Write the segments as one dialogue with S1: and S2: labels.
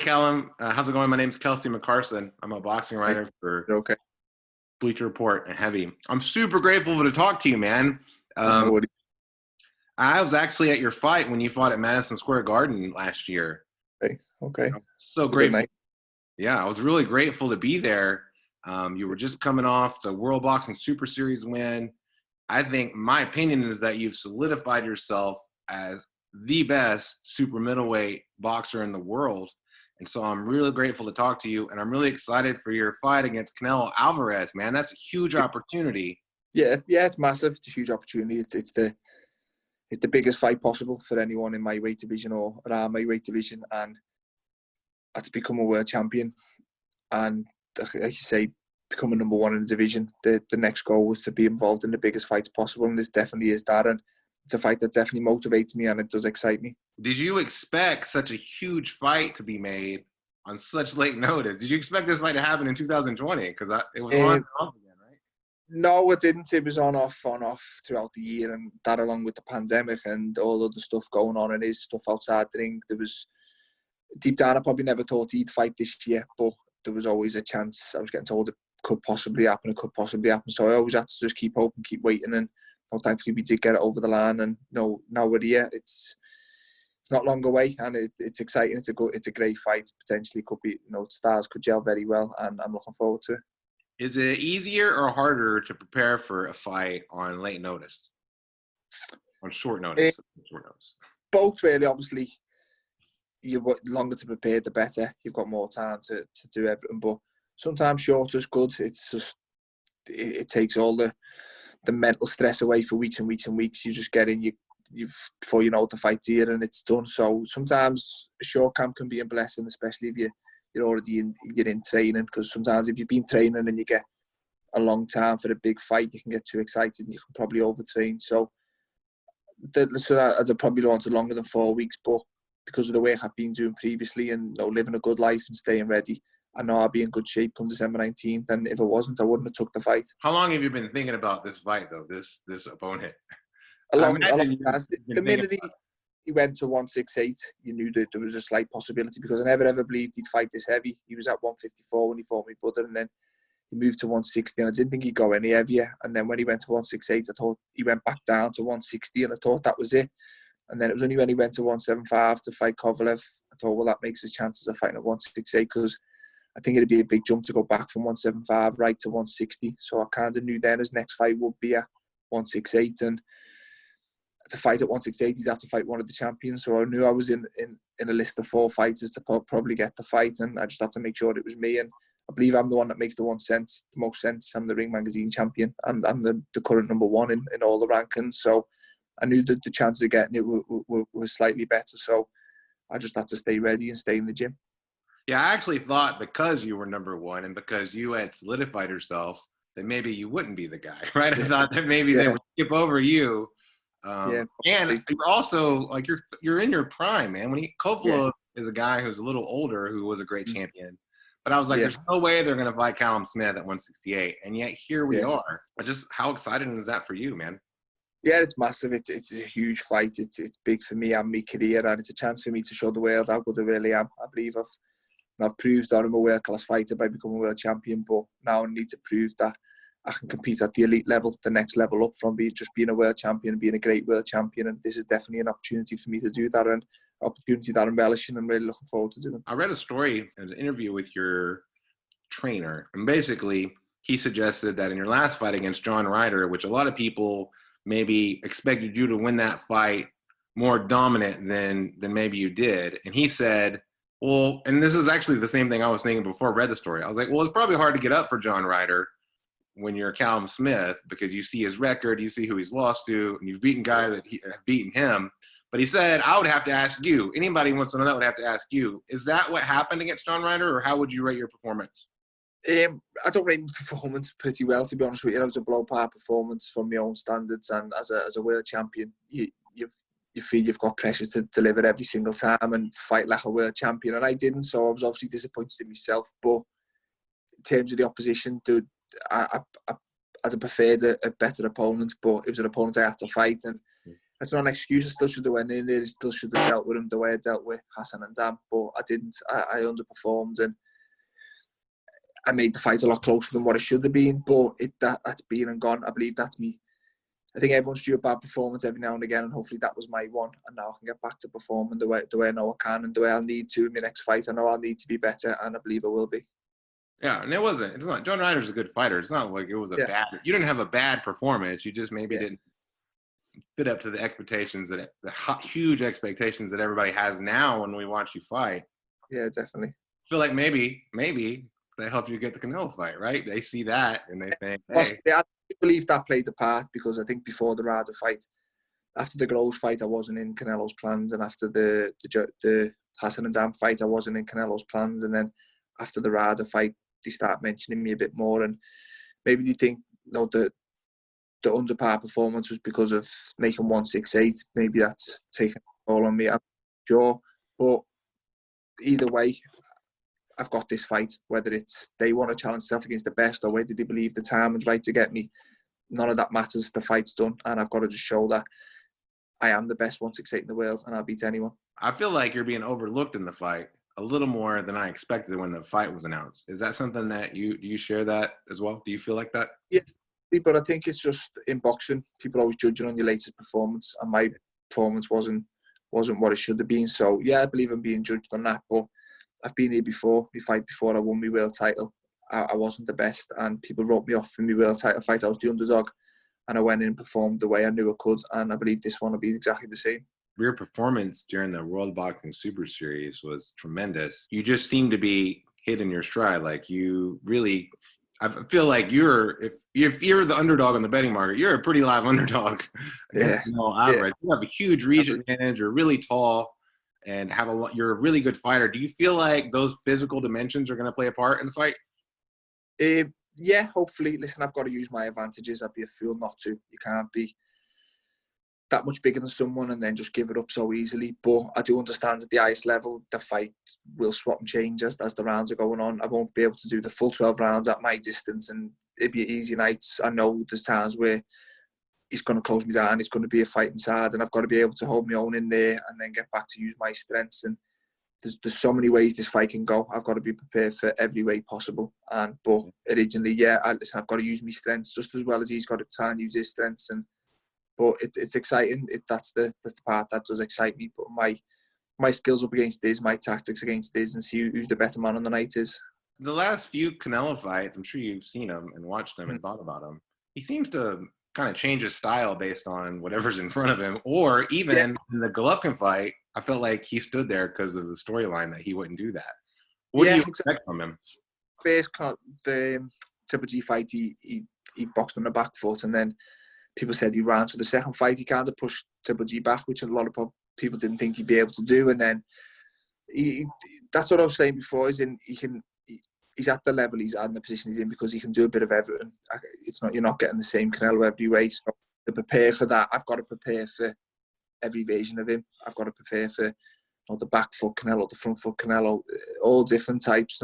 S1: Callum. How's it going? My name's Kelsey McCarson. I'm a boxing
S2: Hey,
S1: writer for
S2: okay.
S1: Bleacher Report and Heavy. I'm super grateful to talk to you, man.
S2: I know
S1: Um,
S2: what.
S1: I was actually at your fight when you fought at Madison Square Garden last year.
S2: Okay. Okay.
S1: I'm so
S2: A good
S1: grateful.
S2: night.
S1: Yeah, I was really grateful to be there. You were just coming off the World Boxing Super Series win. I think my opinion is that you've solidified yourself as the best super middleweight boxer in the world. And so I'm really grateful to talk to you, and I'm really excited for your fight against Canelo Alvarez, man. That's a huge opportunity.
S2: Yeah, it's massive. It's a huge opportunity. It's the biggest fight possible for anyone in my weight division or around my weight division, and to become a world champion. And like you say, become a number one in the division. The next goal was to be involved in the biggest fights possible, and this definitely is that. And it's a fight that definitely motivates me, and it does excite me.
S1: Did you expect such a huge fight to be made on such late notice? Did you expect this fight to happen in 2020? Because it was on and off again, right?
S2: No, it didn't. It was on off throughout the year, and that along with the pandemic and all other stuff going on and his stuff outside the ring. There was deep down, I probably never thought he'd fight this year, but there was always a chance. I was getting told it could possibly happen. It could possibly happen. So I always had to just keep hoping, keep waiting, and thankfully we did get it over the line. And now we're here. It's not long away, and it's exciting. It's a great fight. Potentially could be, stars could gel very well, and I'm looking forward to it.
S1: Is it easier or harder to prepare for a fight on late notice? On short notice? Short notice.
S2: Both really, obviously. The longer to prepare, the better. You've got more time to do everything. But sometimes shorter is good. It's just it takes all the mental stress away for weeks and weeks and weeks. You just get in, you've before you know the fight's here and it's done. So sometimes a short camp can be a blessing, especially if you're already in training. Because sometimes if you've been training and you get a long time for a big fight, you can get too excited and you can probably overtrain. So I'd probably wanted longer than 4 weeks, but because of the work I've been doing previously and living a good life and staying ready, I know I'll be in good shape come December 19th. And if it wasn't, I wouldn't have took the fight.
S1: How long have you been thinking about this fight, though? This opponent.
S2: A long time. The minute he went to 168, you knew that there was a slight possibility, because I never ever believed he'd fight this heavy. He was at 154 when he fought me brother, and then he moved to 160, and I didn't think he'd go any heavier. And then when he went to 168, I thought he went back down to 160, and I thought that was it. And then it was only when he went to 175 to fight Kovalev, I thought, well, that makes his chances of fighting at 168, because I think it'd be a big jump to go back from 175 right to 160. So I kind of knew then his next fight would be at 168. And to fight at 168, he'd have to fight one of the champions. So I knew I was in a list of 4 fighters to probably get the fight. And I just had to make sure it was me. And I believe I'm the one that makes the most sense. I'm the Ring Magazine champion. I'm the current number 1 in all the rankings. So I knew that the chances of getting it were slightly better. So I just had to stay ready and stay in the gym.
S1: Yeah, I actually thought because you were number 1 and because you had solidified yourself that maybe you wouldn't be the guy, right? I thought that maybe they would skip over you. And you're also like you're in your prime, man. Kovalev is a guy who's a little older who was a great champion. But I was like, there's no way they're going to fight Callum Smith at 168. And yet here we are. How exciting is that for you, man?
S2: Yeah, it's massive. It's a huge fight. It's big for me and my career, and it's a chance for me to show the world how good I really am. I believe I've proved that I'm a world-class fighter by becoming a world champion, but now I need to prove that I can compete at the elite level, the next level up from being a world champion and being a great world champion. And this is definitely an opportunity for me to do that, and opportunity that I'm relishing and really looking forward to doing.
S1: I read a story in an interview with your trainer, and basically he suggested that in your last fight against John Ryder, which a lot of people maybe expected you to win that fight more dominant than maybe you did. And he said, well, and this is actually the same thing I was thinking before I read the story. I was like, well, it's probably hard to get up for John Ryder when you're Callum Smith, because you see his record, you see who he's lost to, and you've beaten guys that have beaten him. But he said, I would have to ask you, anybody who wants to know that would have to ask you, is that what happened against John Ryder, or how would you rate your performance?
S2: I don't rate my performance pretty well, to be honest with you. It was a blow-apart performance from my own standards, and as a world champion, you feel you've got pressure to deliver every single time and fight like a world champion, and I didn't, so I was obviously disappointed in myself. But in terms of the opposition, dude, I'd have preferred a better opponent, but it was an opponent I had to fight, and It's not an excuse. I still should have went in there. I still should have dealt with him the way I dealt with Hassan and Dan, but I didn't. I underperformed, and I made the fight a lot closer than what it should have been. But that's been and gone. I believe that's me. I think everyone's due a bad performance every now and again, and hopefully that was my one. And now I can get back to performing the way I know I can and the way I'll need to in my next fight. I know I'll need to be better, and I believe I will be.
S1: Yeah, and it's not, John Ryder's a good fighter. It's not like it was a bad, you didn't have a bad performance. You just maybe didn't fit up to the expectations, the huge expectations that everybody has now when we watch you fight.
S2: Yeah, definitely.
S1: I feel like maybe they helped you get the Canelo fight, right? They see that and they think,
S2: hey. I believe that played a part, because I think before the Ryder fight, after the Groves fight, I wasn't in Canelo's plans, and after the Hassan and Dan fight, I wasn't in Canelo's plans, and then after the Ryder fight, they start mentioning me a bit more, and maybe they think, the under par performance was because of making 168. Maybe that's taken all on me. I'm not sure, but either way, I've got this fight. Whether it's they want to challenge themselves against the best, or whether they believe the time is right to get me, none of that matters. The fight's done, and I've got to just show that I am the best 168 in the world, and I'll beat anyone.
S1: I feel like you're being overlooked in the fight a little more than I expected when the fight was announced. Is that something that you share that as well? Do you feel like that?
S2: Yeah, but I think it's just in boxing, people always judge you on your latest performance, and my performance wasn't what it should have been. So yeah, I believe I'm being judged on that, but I've been here before. My fight before I won my world title, I wasn't the best, and people wrote me off in my world title fight. I was the underdog, and I went in and performed the way I knew I could, and I believe this one will be exactly the same.
S1: Your performance during the World Boxing Super Series was tremendous. You just seem to be hitting your stride. Like you really, I feel like if you're the underdog on the betting market, you're a pretty live underdog against Canelo Alvarez. You have a huge reach advantage. You're really tall and you're a really good fighter. Do you feel like those physical dimensions are going to play a part in the fight?
S2: Yeah, hopefully. Listen, I've got to use my advantages. I'd be a fool not to. You can't be that much bigger than someone and then just give it up so easily. But I do understand at the highest level, the fight will swap and change as the rounds are going on. I won't be able to do the full 12 rounds at my distance, and it'd be easy nights. I know there's times where he's going to close me down. It's going to be a fight inside, and I've got to be able to hold my own in there and then get back to use my strengths. And there's so many ways this fight can go. I've got to be prepared for every way possible. But originally, I've got to use my strengths just as well as he's got to try and use his strengths. But it's exciting. That's the part that does excite me. But my skills up against his, my tactics against his, and see who's the better man on the night is.
S1: The last few Canelo fights, I'm sure you've seen him and watched them and thought about him. He seems to kind of change his style based on whatever's in front of him. Or even in the Golovkin fight, I felt like he stood there because of the storyline that he wouldn't do that. What do you expect from him?
S2: First, the Triple G fight, he boxed on the back foot, and then people said he ran. So the second fight, he kind of pushed Triple G back, which a lot of people didn't think he'd be able to do. And then that's what I was saying before. He's at the level he's at, in the position he's in, because he can do a bit of everything. You're not getting the same Canelo every way. So to prepare for that, I've got to prepare for every version of him. I've got to prepare for the back foot Canelo, the front foot Canelo, all different types.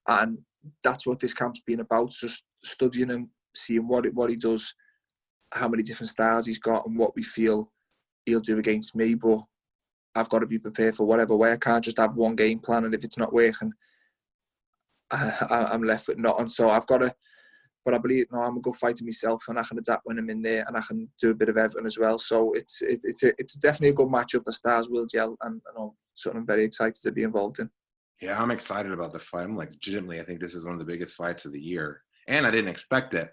S2: And that's what this camp's been about, just studying him, seeing what he does, how many different styles he's got, and what we feel he'll do against me. But I've got to be prepared for whatever way. I can't just have one game plan, and if it's not working, I'm left with nothing. So I've got to, but I believe I'm a good fighter myself, and I can adapt when I'm in there, and I can do a bit of everything as well. So it's definitely a good matchup. The stars will gel, and something I'm very excited to be involved in.
S1: Yeah, I'm excited about the fight. I'm legitimately, I think this is one of the biggest fights of the year, and I didn't expect it.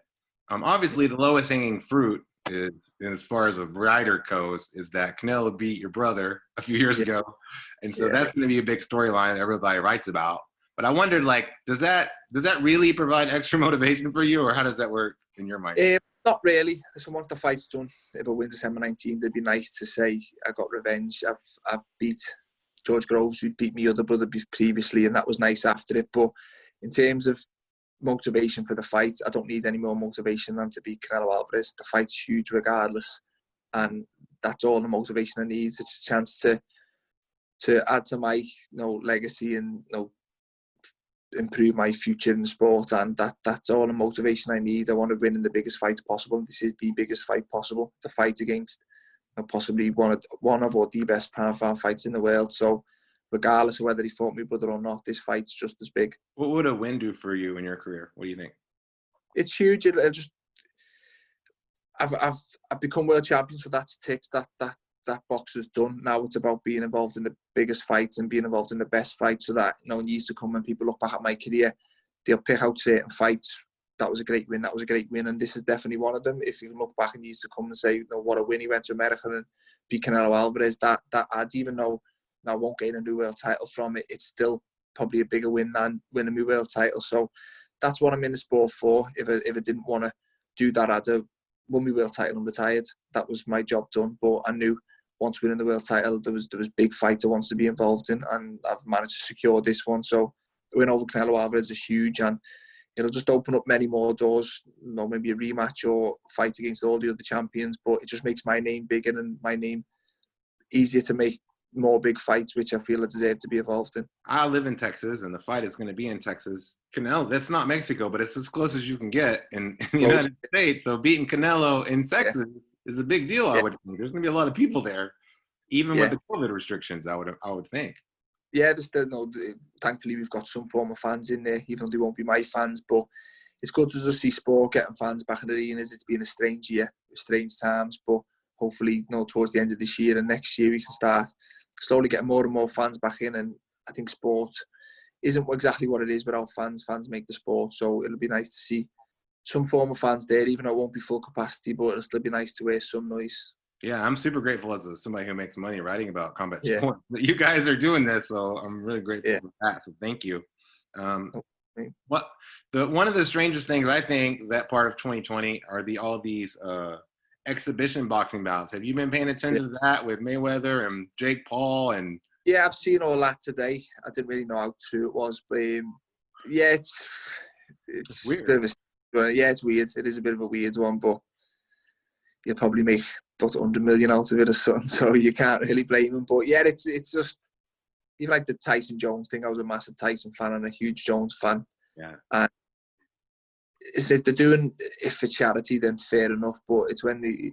S1: Obviously, the lowest hanging fruit is, as far as a Ryder goes, is that Canelo beat your brother a few years ago, and so that's going to be a big storyline that everybody writes about. But I wondered, does that really provide extra motivation for you, or how does that work in your mind?
S2: Not really. So once the fight's done, if I win December 19th, it'd be nice to say I got revenge. I've beat George Groves, who'd beat my other brother previously, and that was nice after it. But in terms of motivation for the fight, I don't need any more motivation than to beat Canelo Alvarez. The fight's huge regardless, and that's all the motivation I need. It's a chance to add to my legacy and improve my future in the sport, and that's all the motivation I need. I want to win in the biggest fights possible. This is the biggest fight possible. It's a fight against possibly one of or the best pound for pound fights in the world. So regardless of whether he fought my brother or not, this fight's just as big.
S1: What would a win do for you in your career? What do you think?
S2: It's huge. I've become world champion, so that's ticked. That box is done. Now it's about being involved in the biggest fights and being involved in the best fights, so that in years to come, when people look back at my career, they'll pick out certain fights. That was a great win. That was a great win, and this is definitely one of them. If you can look back in years to come and say, what a win! He went to America and beat Canelo Alvarez. That adds, even though I won't gain a new world title from it, it's still probably a bigger win than winning my world title. So that's what I'm in the sport for. If I didn't want to do that, I'd have won my world title and retired. That was my job done. But I knew once winning the world title, there was big fights I wanted to be involved in, and I've managed to secure this one. So the win over Canelo Alvarez is huge, and it'll just open up many more doors. Maybe a rematch or fight against all the other champions. But it just makes my name bigger and my name easier to make more big fights, which I feel I deserve to be involved in.
S1: I live in Texas, and the fight is going to be in Texas. Canelo, that's not Mexico, but it's as close as you can get in the United States. So beating Canelo in Texas is a big deal, I would think. There's going to be a lot of people there, even with the COVID restrictions, I would think. Yeah,
S2: thankfully we've got some form of fans in there, even though they won't be my fans. But it's good to just see sport getting fans back in the arenas. It's been a strange year, strange times, but hopefully, towards the end of this year and next year, we can start slowly getting more and more fans back in. And I think sport isn't exactly what it is without fans. Fans make the sport, so it'll be nice to see some form of fans there, even though it won't be full capacity, but it'll still be nice to hear some noise.
S1: Yeah, I'm super grateful as somebody who makes money writing about combat sports that you guys are doing this, so I'm really grateful for that, so thank you. One of the strangest things I think that part of 2020 are all these exhibition boxing bouts. Have you been paying attention to that with Mayweather and Jake Paul? And
S2: yeah, I've seen all that today. I didn't really know how true it was, but it's weird. It's weird. It is a bit of a weird one, but you'll probably make about 100 million out of it or something, so you can't really blame him. But yeah, it's just, even like the Tyson Jones thing. I was a massive Tyson fan and a huge Jones fan.
S1: Yeah.
S2: And if they're doing it for charity, then fair enough. But it's when you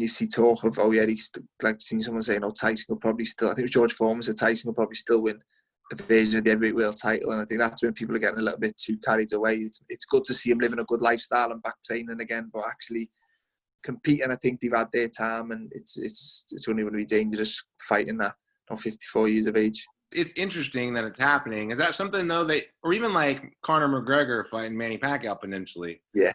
S2: see talk of, he's like seeing someone saying, Tyson will probably still, I think it was George Foreman said Tyson will probably still win a version of the heavyweight world title. And I think that's when people are getting a little bit too carried away. It's good to see him living a good lifestyle and back training again, but actually competing, I think they've had their time, and it's only going to be dangerous fighting that 54 years of age.
S1: It's interesting that it's happening. Is that something though or even like Conor McGregor fighting Manny Pacquiao potentially?
S2: Yeah.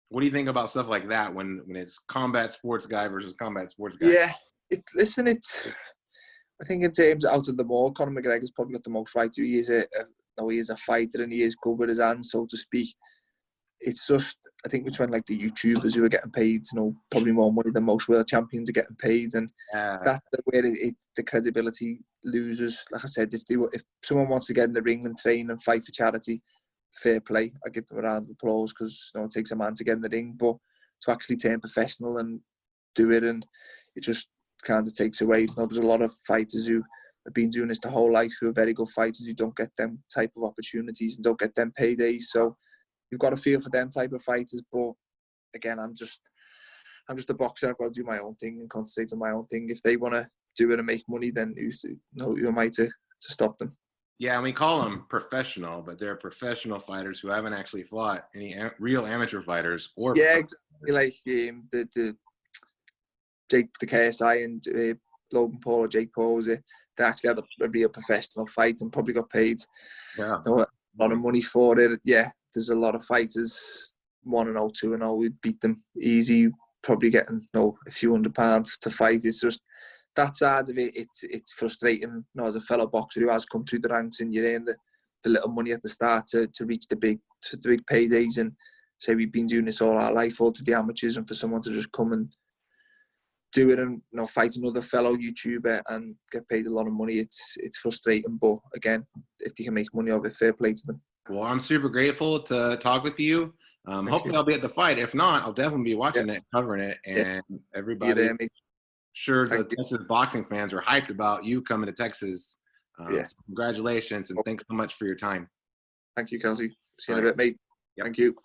S1: What do you think about stuff like that when it's combat sports guy versus combat sports guy?
S2: Yeah, I think in terms out of them all, Conor McGregor's probably got the most right. He is a fighter and he is good with his hands, so to speak. It's just, I think between like the YouTubers who are getting paid, probably more money than most world champions are getting paid, and that's where the credibility loses. Like I said, if someone wants to get in the ring and train and fight for charity, fair play. I give them a round of applause, because it takes a man to get in the ring, but to actually turn professional and do it, and it just kind of takes away. There's a lot of fighters who have been doing this the whole life who are very good fighters who don't get them type of opportunities and don't get them paydays. So you've got to feel for them type of fighters. But again, I'm just a boxer. I've got to do my own thing and concentrate on my own thing. If they want to do it and make money, then who am I to stop them?
S1: Yeah, and we call them professional, but they're professional fighters who haven't actually fought any real amateur fighters.
S2: Exactly. Like the KSI and Logan Paul or Jake Paul, they actually had a real professional fight and probably got paid a lot of money for it. Yeah, there's a lot of fighters 1-0, 2-0. We'd beat them easy, probably getting a few £100 to fight. It's just that side of it. It's frustrating. As a fellow boxer who has come through the ranks, and you earn the little money at the start to reach the big paydays, and say we've been doing this all our life, all to the amateurs, and for someone to just come and do it and fight another fellow YouTuber and get paid a lot of money, it's frustrating. But again, if they can make money off it, fair play to them.
S1: Well, I'm super grateful to talk with you. Hopefully I'll be at the fight. If not, I'll definitely be watching it, covering it, and everybody. Sure, the Texas boxing fans are hyped about you coming to Texas. So congratulations, and thanks so much for your time.
S2: Thank you, Kelsey. See you in a bit, mate. Thank you.